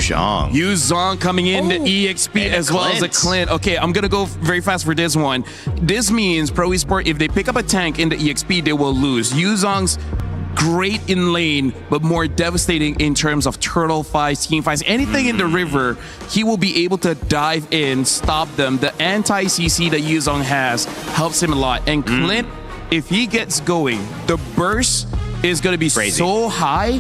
Zhang. Zhang coming in, the EXP And as well as the Clint. Okay, I'm gonna go very fast for this one. This means Pro Esports, if they pick up a tank in the EXP, they will lose. Zhang's great in lane, but more devastating in terms of turtle fights, team fights, anything in the river. He will be able to dive in, stop them. The anti-CC that Zhang has helps him a lot. And Clint, if he gets going, the burst is going to be crazy. So high.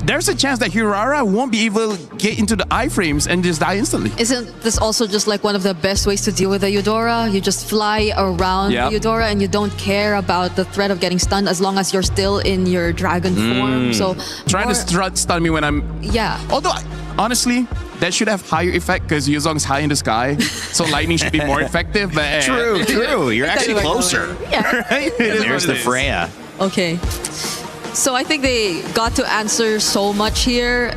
There's a chance that Hirara won't be able to get into the iframes and just die instantly. Isn't this also just like one of the best ways to deal with the Eudora? You just fly around the Eudora and you don't care about the threat of getting stunned as long as you're still in your dragon form. So trying to stun me when I'm... Yeah. Although, honestly, that should have higher effect because Zhang's high in the sky. So lightning should be more effective. But True. You're actually closer. Yeah. Right? There's the Freya. Okay. So I think they got to answer so much here.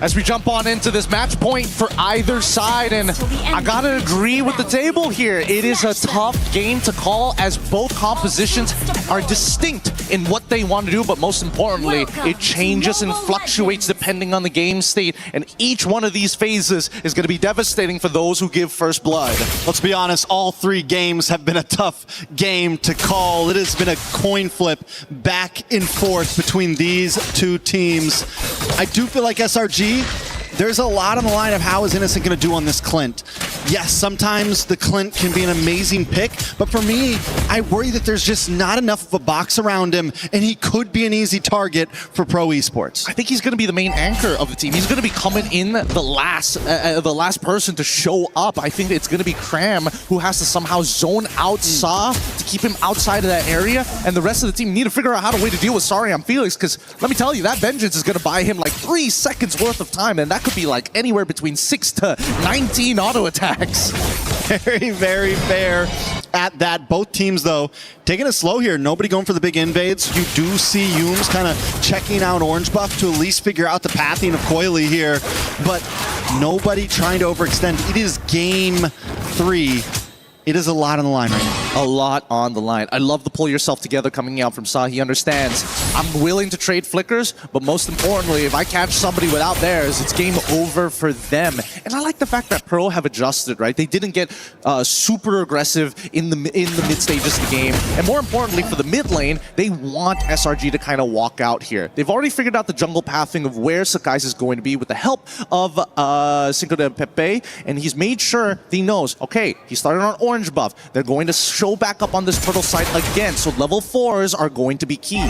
As we jump on into this match point for either side, and I gotta agree with the table here. It is a tough game to call as both compositions are distinct in what they want to do, but most importantly, it changes and fluctuates depending on the game state, and each one of these phases is going to be devastating for those who give first blood. Let's be honest, all three games have been a tough game to call. It has been a coin flip back and forth between these two teams. I do feel like SRG, there's a lot on the line of how is Innocent going to do on this Clint. Yes, sometimes the Clint can be an amazing pick, but for me, I worry that there's just not enough of a box around him, and he could be an easy target for Pro Esports. I think he's going to be the main anchor of the team. He's going to be coming in the last person to show up. I think it's going to be Cram who has to somehow zone out Sa to keep him outside of that area, and the rest of the team need to figure out how to deal with Sorry I'm Felix, because let me tell you, that Vengeance is going to buy him like 3 seconds worth of time, and that could be like anywhere between 6 to 19 auto attacks. Very, very fair at that. Both teams, though, taking it slow here. Nobody going for the big invades. You do see Yums kind of checking out Orange Buff to at least figure out the pathing of Coily here, but nobody trying to overextend. It is game 3. It is a lot on the line right now. A lot on the line. I love the pull yourself together coming out from Sa. He understands. I'm willing to trade flickers, but most importantly, if I catch somebody without theirs, it's game over for them. And I like the fact that Pro have adjusted, right? They didn't get super aggressive in the mid stages of the game. And more importantly, for the mid lane, they want SRG to kind of walk out here. They've already figured out the jungle pathing of where Sakai's is going to be with the help of Cinco de Pepe, and he's made sure he knows, okay, he started on Orange Buff. They're going to show back up on this turtle side again, so level 4s are going to be key.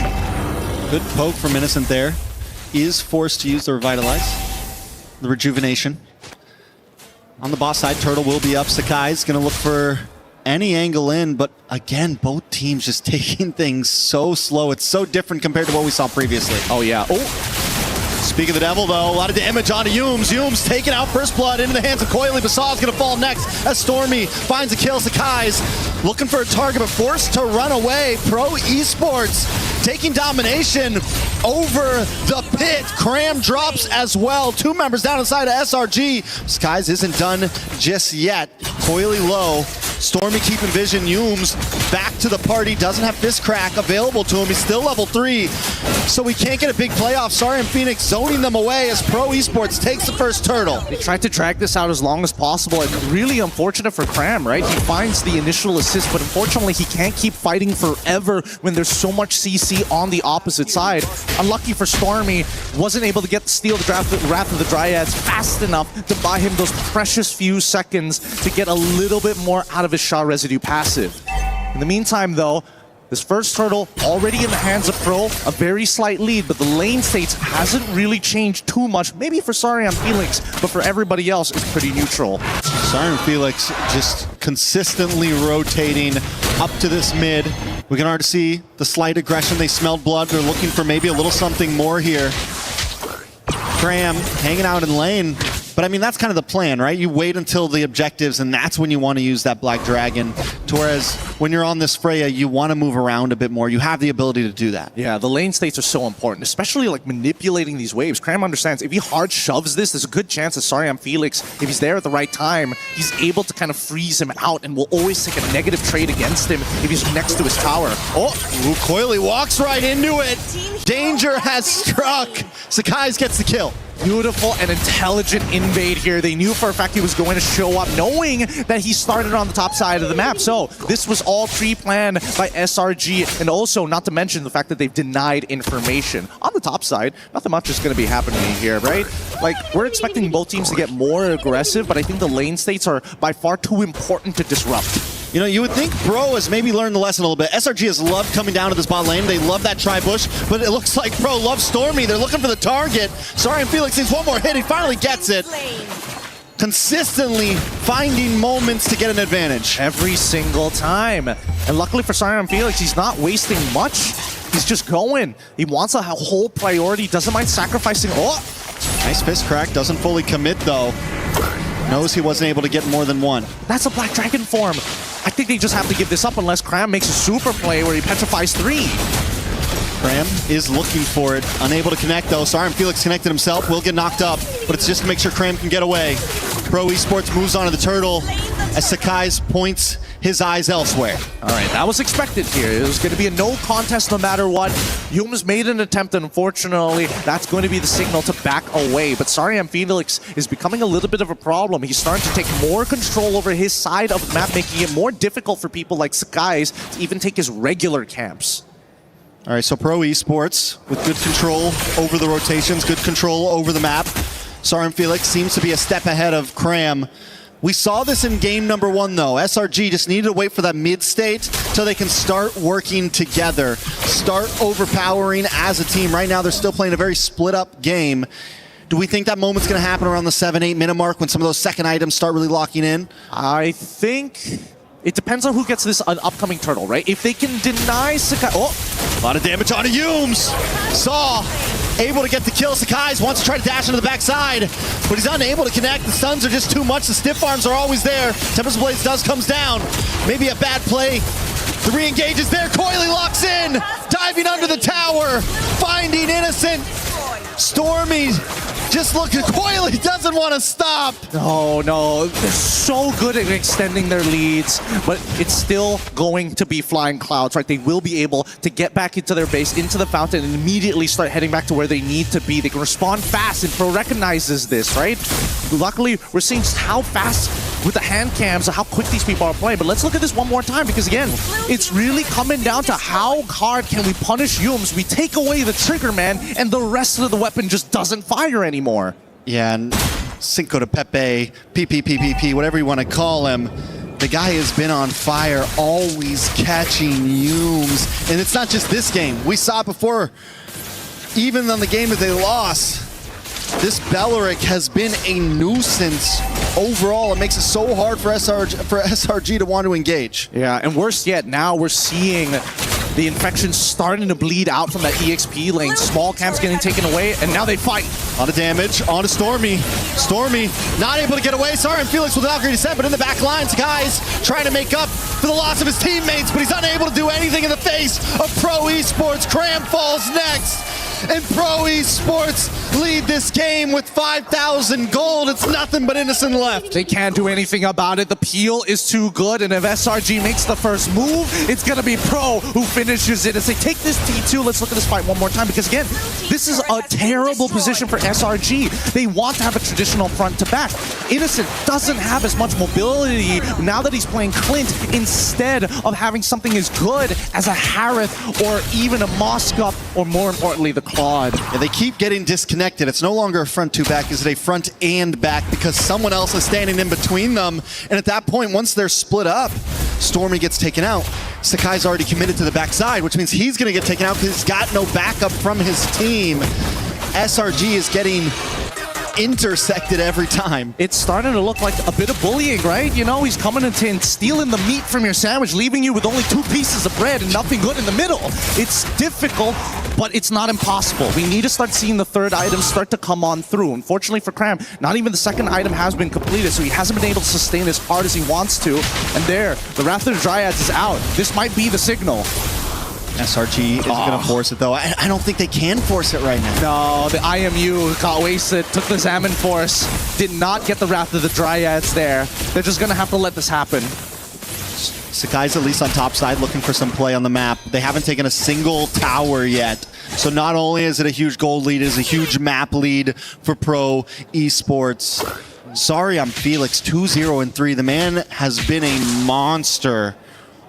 Good poke from Innocent there. Is forced to use the Revitalize. The Rejuvenation. On the boss side, Turtle will be up. Sakai's going to look for any angle in, but again, both teams just taking things so slow. It's so different compared to what we saw previously. Oh, yeah. Oh. Speak of the devil, though, a lot of damage onto Yums. Yums taking out first blood into the hands of Coily. Basaw's going to fall next as Stormy finds a kill. Sakai's looking for a target, but forced to run away. Pro Esports taking domination over the pit. Cram drops as well. 2 members down inside of SRG. Skies isn't done just yet. Coily low. Stormy keeping vision. Yums back to the party. Doesn't have Fist Crack available to him. He's still level 3. So we can't get a big playoff. Sorry, and Phoenix zoning them away as Pro Esports takes the first turtle. They tried to drag this out as long as possible, and really unfortunate for Cram, right? He finds the initial assist, but unfortunately he can't keep fighting forever when there's so much CC on the opposite side. Unlucky for Stormy, wasn't able to get steal the Wrath of the Dryads fast enough to buy him those precious few seconds to get a little bit more out of his Sha residue passive. In the meantime, though, this first turtle already in the hands of Pro, a very slight lead, but the lane states hasn't really changed too much. Maybe for Sorry I'm Felix, but for everybody else, it's pretty neutral. Sorry and Felix just consistently rotating up to this mid. We can already see the slight aggression. They smelled blood. They're looking for maybe a little something more here. Cram hanging out in lane. But I mean, that's kind of the plan, right? You wait until the objectives, and that's when you want to use that Black Dragon. To whereas when you're on this Freya, you want to move around a bit more. You have the ability to do that. Yeah, the lane states are so important, especially like manipulating these waves. Cram understands if he hard shoves this, there's a good chance that Sariam Felix, if he's there at the right time, he's able to kind of freeze him out and will always take a negative trade against him if he's next to his tower. Oh, Coily walks right into it. Danger has struck. Sakai's gets the kill. Beautiful and intelligent invade here. They knew for a fact he was going to show up, knowing that he started on the top side of the map. So this was all pre-planned by SRG, and also not to mention the fact that they've denied information. On the top side, nothing much is going to be happening here, right? Like, we're expecting both teams to get more aggressive, but I think the lane states are by far too important to disrupt. You know, you would think Pro has maybe learned the lesson a little bit. SRG has loved coming down to this bot lane. They love that tri-bush, but it looks like Pro loves Stormy. They're looking for the target. Sariam Felix needs one more hit. He finally gets it. Consistently finding moments to get an advantage. Every single time. And luckily for Sariam Felix, he's not wasting much. He's just going. He wants a whole priority, doesn't mind sacrificing. Oh! Nice fist crack. Doesn't fully commit, though. Knows he wasn't able to get more than one. That's a Black Dragon form. I think they just have to give this up unless Cram makes a super play where he petrifies 3. Cram is looking for it. Unable to connect, though. Sariam Felix connected himself. Will get knocked up, but it's just to make sure Cram can get away. Pro Esports moves on to the turtle as Sakai's points his eyes elsewhere. All right, that was expected here. It was going to be a no contest no matter what. Yuma's made an attempt, and unfortunately, that's going to be the signal to back away. But Sariam Felix is becoming a little bit of a problem. He's starting to take more control over his side of the map, making it more difficult for people like Sakai's to even take his regular camps. All right, so Pro Esports with good control over the rotations, good control over the map. Sariam Felix seems to be a step ahead of Cram. We saw this in game number 1, though. SRG just needed to wait for that mid state so they can start working together, start overpowering as a team. Right now, they're still playing a very split-up game. Do we think that moment's going to happen around the 7-8 minute mark when some of those second items start really locking in? I think it depends on who gets this upcoming turtle, right? If they can deny Sakai... Oh! A lot of damage onto Yumes. Saw able to get the kill. Sakai's wants to try to dash into the backside, but he's unable to connect. The stuns are just too much. The stiff arms are always there. Tempest Blaze comes down. Maybe a bad play. The re-engage is there. Coily locks in. Diving under the tower. Finding Innocent. Stormy just looking. Coily doesn't want to stop. No. They're so good at extending their leads, but it's still going to be flying clouds, right? They will be able to get back into their base, into the fountain, and immediately start heading back to where they need to be. They can respond fast, and Pro recognizes this, right? Luckily, we're seeing just how fast with the hand cams, how quick these people are playing. But let's look at this one more time, because again, it's really coming down to how hard can we punish Yumes. We take away the trigger man, and the rest of the weapon just doesn't fire anymore. Yeah, and Cinco de Pepe, PPPPP, whatever you want to call him, the guy has been on fire, always catching Yumes. And it's not just this game. We saw it before, even on the game that they lost. This Belleric has been a nuisance overall. It makes it so hard for SRG to want to engage. Yeah, and worse yet, now we're seeing the infection starting to bleed out from that EXP lane. Small camps getting taken away, and now they fight. A lot of damage onto Stormy. Stormy not able to get away. Sariam Felix with an Valkyrie descent, but in the back line, Sakai's trying to make up for the loss of his teammates, but he's unable to do anything in the face of Pro Esports. Cram falls next, and Pro Esports lead this game with 5,000 gold. It's nothing but Innocent left. They can't do anything about it. The peel is too good, and if SRG makes the first move, it's gonna be Pro who finishes it. As they take this T2, let's look at this fight one more time, because again, this is a terrible position for SRG. They want to have a traditional front to back. Innocent doesn't have as much mobility now that he's playing Clint, instead of having something as good as a Harith or even a Moskov, or more importantly, the Claude. Yeah, they keep getting disconnected. It's no longer a front to back. Is it a front and back? Because someone else is standing in between them. And at that point, once they're split up, Stormy gets taken out. Sakai's already committed to the backside, which means he's going to get taken out because he's got no backup from his team. SRG is getting intersected every time. It's starting to look like a bit of bullying, right? You know, he's coming in and stealing the meat from your sandwich, leaving you with only 2 pieces of bread and nothing good in the middle. It's difficult, but it's not impossible. We need to start seeing the third item start to come on through. Unfortunately for Cram, not even the second item has been completed, so he hasn't been able to sustain as hard as he wants to. And there, the Wrath of the Dryads is out. This might be the signal. SRG is going to force it, though. I don't think they can force it right now. No, the IMU got wasted, took the Salmon Force, did not get the Wrath of the Dryads there. They're just going to have to let this happen. Sakai's at least on top side looking for some play on the map. They haven't taken a single tower yet. So not only is it a huge gold lead, it is a huge map lead for Pro Esports. Sorry, I'm Felix, 2-0-3. The man has been a monster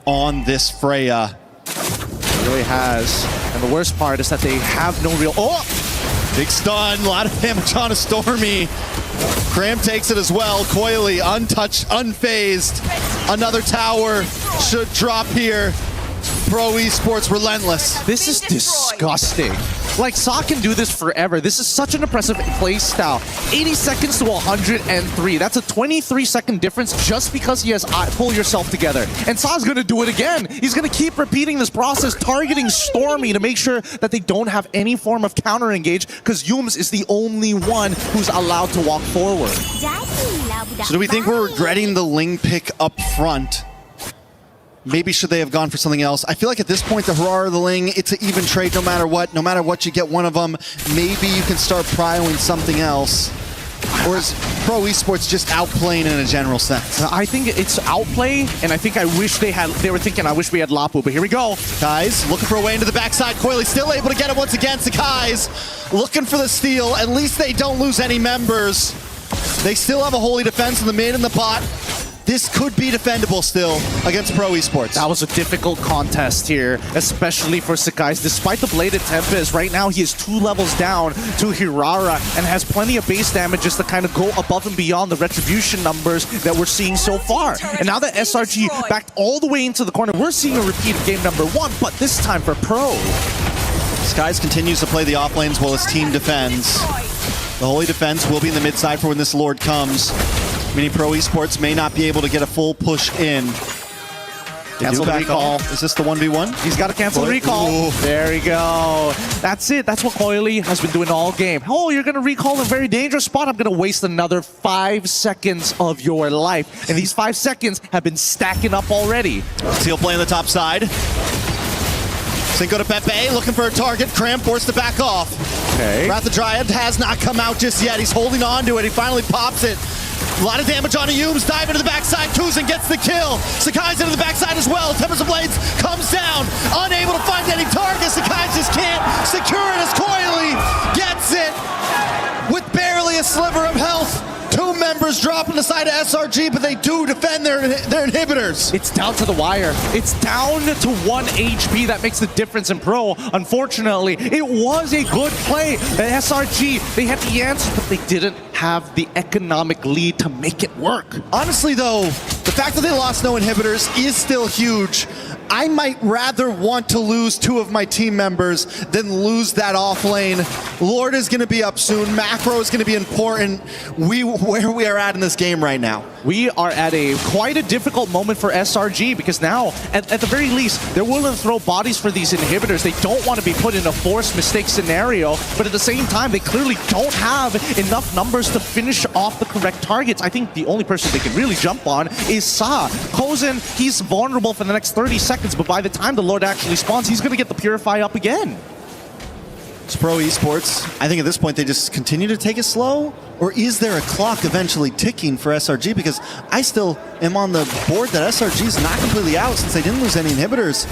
on this Freya. It really has. And the worst part is that they have no real... Oh! Big stun, a lot of damage on a Stormy. Cram takes it as well. Coily untouched, unfazed. Another tower should drop here. Pro Esports relentless. This is disgusting. Like, Sa can do this forever. This is such an impressive play style. 80 seconds to 103. That's a 23-second difference just because he has pull yourself together. And Sa's going to do it again. He's going to keep repeating this process, targeting Stormy to make sure that they don't have any form of counter-engage, because Yums is the only one who's allowed to walk forward. So do we think we're regretting the Ling pick up front? Maybe should they have gone for something else? I feel like at this point, the Harar or the Ling, it's an even trade no matter what. No matter what, you get one of them. Maybe you can start prioing something else. Or is Pro Esports just outplaying in a general sense? I think it's outplay, and I think I wish they were thinking, I wish we had Lapu, but here we go. Guys, looking for a way into the backside. Coily still able to get it once again. Sakai's looking for the steal. At least they don't lose any members. They still have a holy defense in the mid and the bot. This could be defendable still against Pro Esports. That was a difficult contest here, especially for Sakai's. Despite the Bladed Tempest, right now he is 2 levels down to Hirara and has plenty of base damage just to kind of go above and beyond the retribution numbers that we're seeing so far. And now that SRG backed all the way into the corner, we're seeing a repeat of game number 1, but this time for Pro. Skies continues to play the off lanes while his team defends. The Holy Defense will be in the mid side for when this Lord comes. Meaning Pro Esports may not be able to get a full push in. Cancel the recall. Is this the 1v1? He's got to cancel the recall. Ooh. There we go. That's it. That's what Coily has been doing all game. Oh, you're going to recall in a very dangerous spot. I'm going to waste another 5 seconds of your life. And these 5 seconds have been stacking up already. Seal play on the top side. Cinco de Pepe looking for a target. Cram forced to back off. Okay. Wrath of the Dryad has not come out just yet. He's holding on to it. He finally pops it. A lot of damage on Yums. Dive into the backside. Kuzin gets the kill. Sakai's into the backside as well. Tempest of Blades comes down. Unable to find any targets. Sakai just can't secure it as Coily gets it with barely a sliver of health. 2 members dropping the side of SRG, but they do defend their inhibitors. It's down to the wire. It's down to 1 HP. That makes the difference in Pro. Unfortunately, it was a good play. The SRG, they had the answer, but they didn't have the economic lead to make it work. Honestly, though, the fact that they lost no inhibitors is still huge. I might rather want to lose 2 of my team members than lose that off lane. Lord is going to be up soon. Macro is going to be important. Where we are at in this game right now. We are at quite a difficult moment for SRG because now, at the very least, they're willing to throw bodies for these inhibitors. They don't want to be put in a forced mistake scenario, but at the same time, they clearly don't have enough numbers to finish off the correct targets. I think the only person they can really jump on is Sa. Kozin, he's vulnerable for the next 30 seconds, but by the time the Lord actually spawns, he's going to get the Purify up again. It's Pro Esports. I think at this point they just continue to take it slow, or is there a clock eventually ticking for SRG? Because I still am on the board that SRG is not completely out since they didn't lose any inhibitors.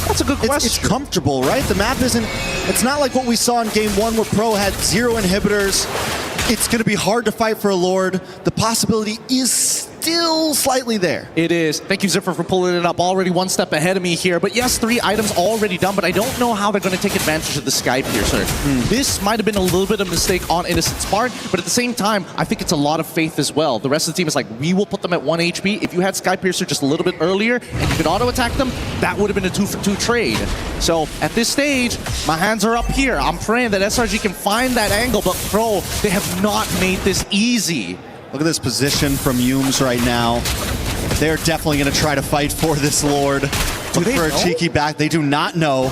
That's a good question. It's comfortable, right? The map isn't, it's not like what we saw in game 1 where Pro had 0 inhibitors. It's going to be hard to fight for a Lord. The possibility is still slightly there. It is. Thank you, Ziffer, for pulling it up. Already 1 step ahead of me here. But yes, 3 items already done, but I don't know how they're going to take advantage of the Sky Piercer. This might have been a little bit of a mistake on Innocent's part, but at the same time, I think it's a lot of faith as well. The rest of the team is like, we will put them at 1 HP. If you had Sky Piercer just a little bit earlier and you could auto-attack them, that would have been a 2-for-2 trade. So at this stage, my hands are up here. I'm praying that SRG can find that angle, but Pro, they have not made this easy. Look at this position from Yumes right now. They're definitely going to try to fight for this Lord. Looking for a cheeky back. They do not know.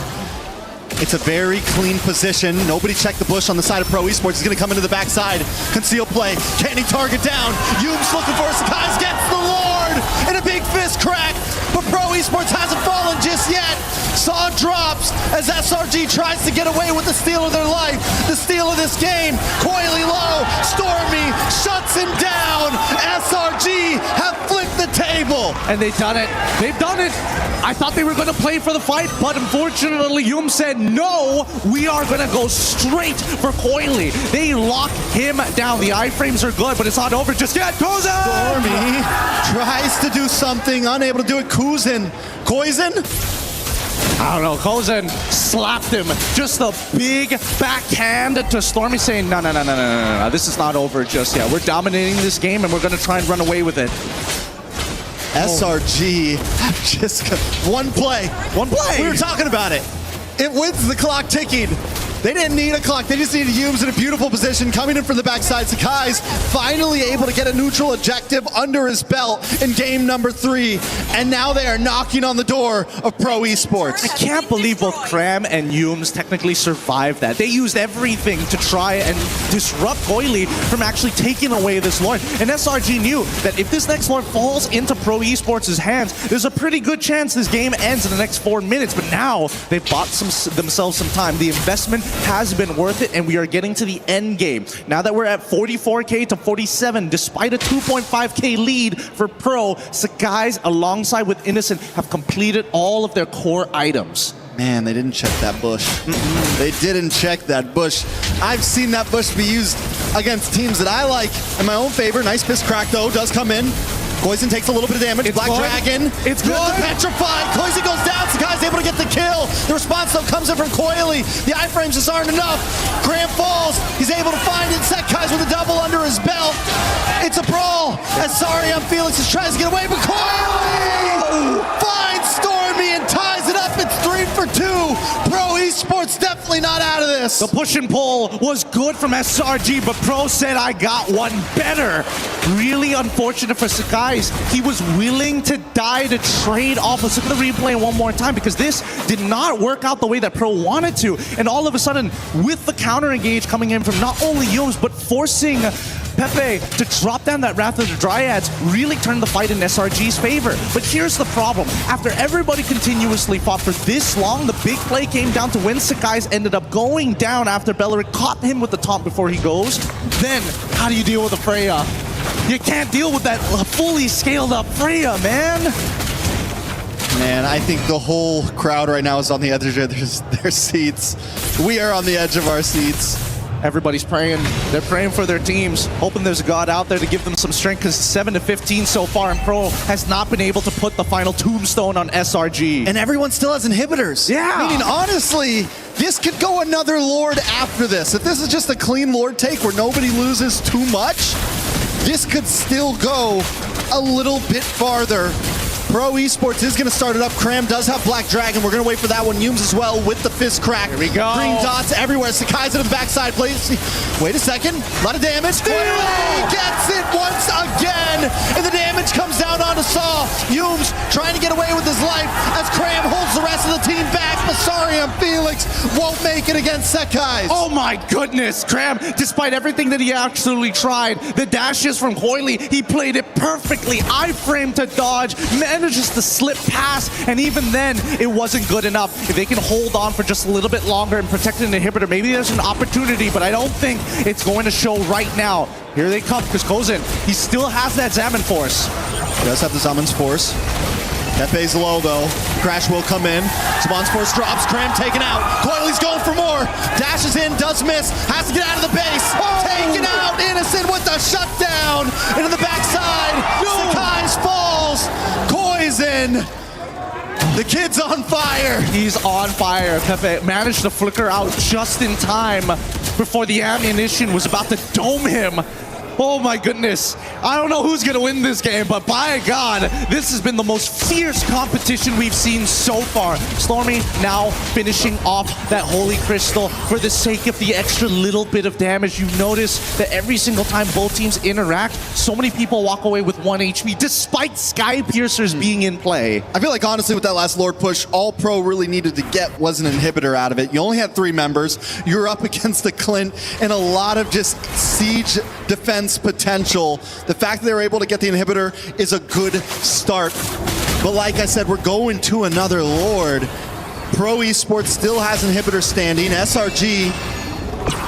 It's a very clean position. Nobody checked the bush on the side of Pro Esports. He's going to come into the backside. Conceal play. Can he target down? Yumes looking for Sakai's gets the Lord and a big fist crack. But Pro Esports hasn't fallen just yet. Saw drops as SRG tries to get away with the steal of their life. The steal of this game. Coily low. Stormy shuts him down. SRG have flipped the table. And they've done it. They've done it. I thought they were going to play for the fight, but unfortunately, Yume said, no, we are going to go straight for Coily. They lock him down. The iframes are good, but it's not over just yet. Kozen! Stormy tries to do something, unable to do it. Kozen. I don't know. Kozen slapped him. Just a big backhand to Stormy saying, no. This is not over just yet. We're dominating this game, and we're going to try and run away with it. SRG just one play. We were talking about it. It wins the clock ticking. They didn't need a clock. They just needed Yumes in a beautiful position coming in from the backside. Sakai's finally able to get a neutral objective under his belt in game number 3. And now they are knocking on the door of Pro Esports. I can't believe both Cram and Yumes technically survived that. They used everything to try and disrupt Coily from actually taking away this Lord. And SRG knew that if this next Lord falls into Pro Esports' hands, there's a pretty good chance this game ends in the next 4 minutes. But now they've bought themselves some time. The investment has been worth it, and we are getting to the end game. Now that we're at 44K to 47, despite a 2.5K lead for Pro, Sakai's alongside with Innocent have completed all of their core items. Man, they didn't check that bush. They didn't check that bush. I've seen that bush be used against teams that I like in my own favor. Nice fist crack, though, does come in. Koizen takes a little bit of damage. It's Black good. Dragon. It's good. To petrify. Koizen goes down. Sakai's able to get the kill. The response, though, comes in from Coily. The iframes just aren't enough. Graham falls. He's able to find it. Sakai's with a double under his belt. It's a brawl. As Felix is trying to get away, but Coily finds Stormy and ties it up. It's 3 for 2. Pro Esports definitely not out of this. The push and pull was good from SRG, but Pro said, I got one better. Really unfortunate for Sakai. He was willing to die to trade off. Let's look at the replay one more time, because this did not work out the way that Pro wanted to. And all of a sudden, with the counter engage coming in from not only Yumes, but forcing Pepe to drop down that Wrath of the Dryads, really turned the fight in SRG's favor. But here's the problem. After everybody continuously fought for this long, the big play came down to when Sakai's ended up going down after Beleric caught him with the taunt before he goes. Then, how do you deal with a Freya? You can't deal with that fully scaled up Freya, man. Man, I think the whole crowd right now is on the edge of their seats. We are on the edge of our seats. Everybody's praying. They're praying for their teams, hoping there's a God out there to give them some strength, because 7-15 so far, and Pro has not been able to put the final tombstone on SRG. And everyone still has inhibitors. Yeah. Meaning, honestly, this could go another Lord after this. If this is just a clean Lord take where nobody loses too much, this could still go a little bit farther. Pro Esports is going to start it up. Cram does have Black Dragon. We're going to wait for that one. Yumes as well with the fist crack. Here we go. Green dots everywhere. Sakai's into the backside. Wait a second. A lot of damage. Coily gets it once again. And the damage comes down onto Saw. Yumes trying to get away with his life as Cram holds the rest of the team back. Masarium Felix won't make it against Sakai's. Oh my goodness, Cram, despite everything that he actually tried, the dashes from Coily, he played it perfectly. Iframe to dodge, manages to slip past, and even then, it wasn't good enough. If they can hold on for just a little bit longer and protect an inhibitor, maybe there's an opportunity, but I don't think it's going to show right now. Here they come, because Kozen, he still has that Zaman Force. He does have the Zaman's Force. Pepe's low, though. Crash will come in. Zaman's Force drops. Cram taken out. Coily's going for more. Dashes in, does miss. Has to get out of the base. Taken out. Innocent with the shutdown. Into the backside. Sakai's falls. Koizen. The kid's on fire. He's on fire. Pepe managed to flicker out just in time before the ammunition was about to dome him. Oh my goodness. I don't know who's going to win this game, but by God, this has been the most fierce competition we've seen so far. Stormy now finishing off that Holy Crystal for the sake of the extra little bit of damage. You notice that every single time both teams interact, so many people walk away with 1 HP despite Sky Piercers being in play. I feel like honestly with that last Lord push, all Pro really needed to get was an inhibitor out of it. You only had 3 members. You're up against the Clint and a lot of just siege defense potential. The fact that they were able to get the inhibitor is a good start. But like I said, we're going to another Lord. Pro Esports still has inhibitor standing. SRG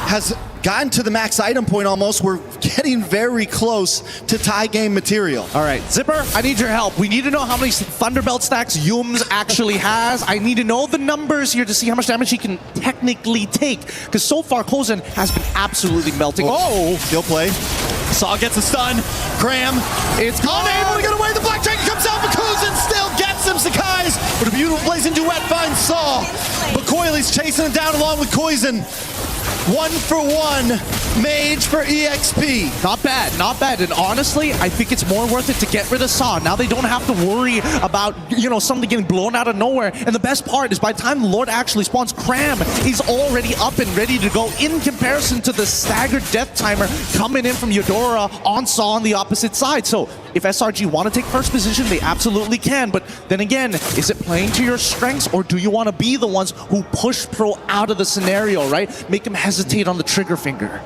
has gotten to the max item point almost. We're getting very close to tie game material. All right, Zipper, I need your help. We need to know how many Thunderbelt stacks Yums actually has. I need to know the numbers here to see how much damage he can technically take. Because so far, Kozen has been absolutely melting. Oh! Still play. Saw gets a stun. Graham is unable to get away. The Black Dragon comes out, but Kozen still gets him. Sakai's with a beautiful blazing duet finds Saw. But Coiley's chasing him down along with Koizen. 1 for 1, Mage for EXP. Not bad, not bad. And honestly, I think it's more worth it to get rid of Saw. Now they don't have to worry about, you know, something getting blown out of nowhere. And the best part is by the time the Lord actually spawns, Cram is already up and ready to go in comparison to the staggered death timer coming in from Eudora on Saw on the opposite side. So if SRG want to take first position, they absolutely can. But then again, is it playing to your strengths or do you want to be the ones who push Pro out of the scenario, right? Make him hesitate on the trigger finger.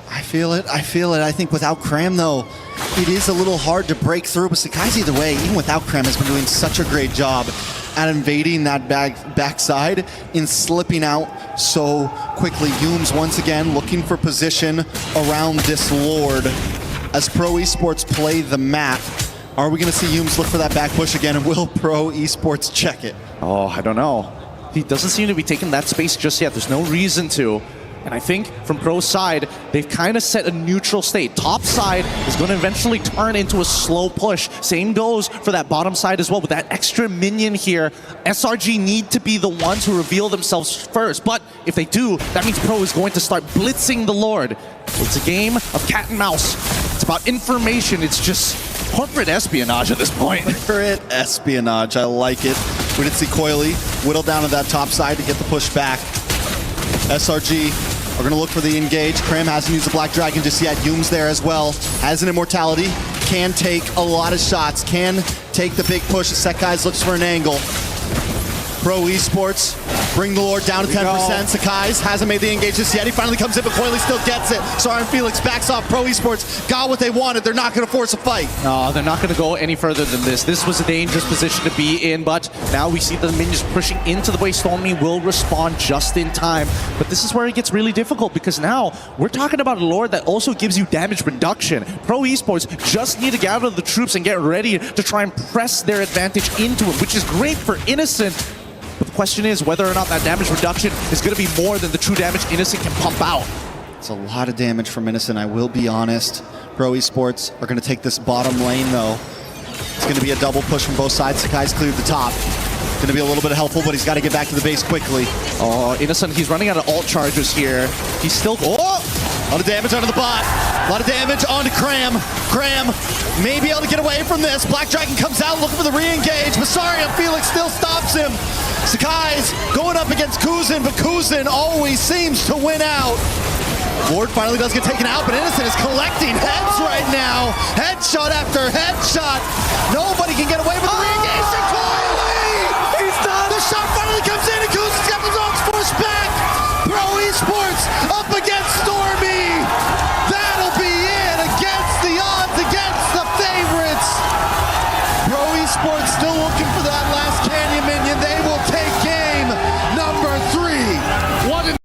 I feel it. I feel it. I think without Cram, though, it is a little hard to break through. But Sakai's either way, even without Cram, has been doing such a great job at invading that backside and slipping out so quickly. Yums once again looking for position around this Lord. As Pro Esports play the map, are we going to see Yums look for that back push again, and will Pro Esports check it? Oh, I don't know. He doesn't seem to be taking that space just yet. There's no reason to. And I think from Pro's side, they've kind of set a neutral state. Top side is going to eventually turn into a slow push. Same goes for that bottom side as well. With that extra minion here, SRG need to be the ones who reveal themselves first. But if they do, that means Pro is going to start blitzing the Lord. It's a game of cat and mouse. It's about information. It's just corporate espionage at this point. Corporate espionage. I like it. We did see Coily whittle down to that top side to get the push back. SRG are going to look for the engage. Cram hasn't used the Black Dragon just yet. Yums there as well. Has an immortality. Can take a lot of shots. Can take the big push. Sakai's looks for an angle. Pro Esports bring the Lord down to 10%. Sakai's hasn't made the engage just yet. He finally comes in, but Coily still gets it. Sorry, Felix backs off. Pro Esports got what they wanted. They're not going to force a fight. No, they're not going to go any further than this. This was a dangerous position to be in, but now we see the minions pushing into the way. Stormy will respond just in time. But this is where it gets really difficult because now we're talking about a Lord that also gives you damage reduction. Pro Esports just need to gather the troops and get ready to try and press their advantage into it, which is great for Innocent. But the question is whether or not that damage reduction is going to be more than the true damage Innocent can pump out. It's a lot of damage from Innocent, I will be honest. Pro Esports are going to take this bottom lane, though. It's going to be a double push from both sides. Sakai's cleared the top. Going to be a little bit helpful, but he's got to get back to the base quickly. Oh, Innocent, he's running out of ult charges here. He's still... Oh! A lot of damage onto the bot. A lot of damage onto Cram. Cram may be able to get away from this. Black Dragon comes out looking for the re-engage. Masarian Felix still stops him. Sakai's going up against Kuzin, but Kuzin always seems to win out. Lord finally does get taken out, but Innocent is collecting heads right now. Headshot after headshot. Nobody can get away with